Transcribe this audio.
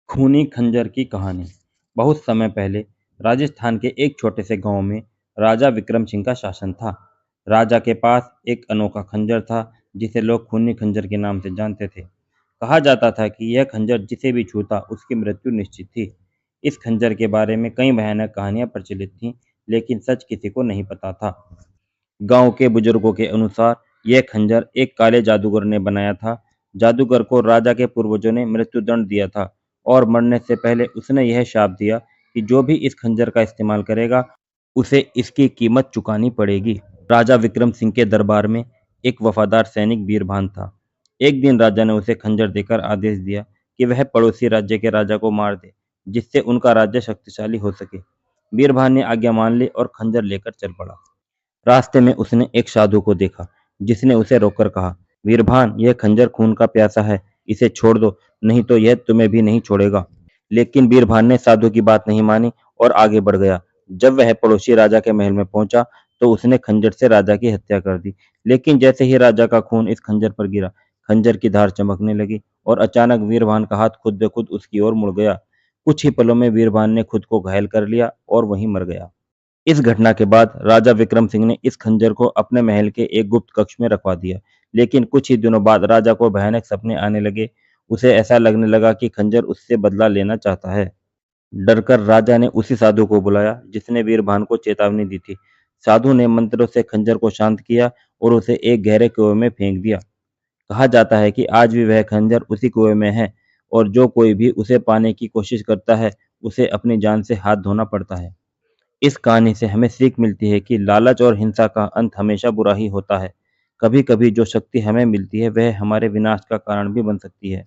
खूनी खंजर की कहानी। बहुत समय पहले राजस्थान के एक छोटे से गांव में राजा विक्रम सिंह का शासन था। राजा के पास एक अनोखा खंजर था जिसे लोग खूनी खंजर के नाम से जानते थे। कहा जाता था कि यह खंजर जिसे भी छूता उसकी मृत्यु निश्चित थी। इस खंजर के बारे में कई भयानक कहानियां प्रचलित थीं, लेकिन सच किसी को नहीं पता था। गांव के बुजुर्गों के अनुसार यह खंजर एक काले जादूगर ने बनाया था। जादूगर को राजा के पूर्वजों ने मृत्युदंड दिया था और मरने से पहले उसने यह शाप दिया कि जो भी इस खंजर का इस्तेमाल करेगा उसे इसकी कीमत चुकानी पड़ेगी। राजा विक्रम सिंह के दरबार में एक वफादार सैनिक बीरभान था। एक दिन राजा ने उसे खंजर देकर आदेश दिया कि वह पड़ोसी राज्य के राजा को मार दे, जिससे उनका राज्य शक्तिशाली हो सके। बीरभान ने आज्ञा मान ली और खंजर लेकर चल पड़ा। रास्ते में उसने एक साधु को देखा, जिसने उसे रोककर कहा, वीरभान, यह खंजर खून का प्यासा है, इसे छोड़ दो, नहीं तो यह तुम्हें भी नहीं छोड़ेगा। लेकिन वीरभान ने साधु की बात नहीं मानी और आगे बढ़ गया। जब वह पड़ोसी राजा के महल में पहुंचा तो उसने खंजर से राजा की हत्या कर दी। लेकिन जैसे ही राजा का खून इस खंजर पर गिरा, खंजर की धार चमकने लगी और अचानक वीरभान का हाथ खुद ब खुद उसकी ओर मुड़ गया। कुछ ही पलों में वीरभान ने खुद को घायल कर लिया और वहीं मर गया। इस घटना के बाद राजा विक्रम सिंह ने इस खंजर को अपने महल के एक गुप्त कक्ष में रखवा दिया। लेकिन कुछ ही दिनों बाद राजा को भयानक सपने आने लगे। उसे ऐसा लगने लगा कि खंजर उससे बदला लेना चाहता है। डरकर राजा ने उसी साधु को बुलाया जिसने वीरभान को चेतावनी दी थी। साधु ने मंत्रों से खंजर को शांत किया और उसे एक गहरे कुएं में फेंक दिया। कहा जाता है कि आज भी वह खंजर उसी कुएं में है और जो कोई भी उसे पाने की कोशिश करता है उसे अपनी जान से हाथ धोना पड़ता है। इस कहानी से हमें सीख मिलती है कि लालच और हिंसा का अंत हमेशा बुरा ही होता है। कभी-कभी जो शक्ति हमें मिलती है वह हमारे विनाश का कारण भी बन सकती है।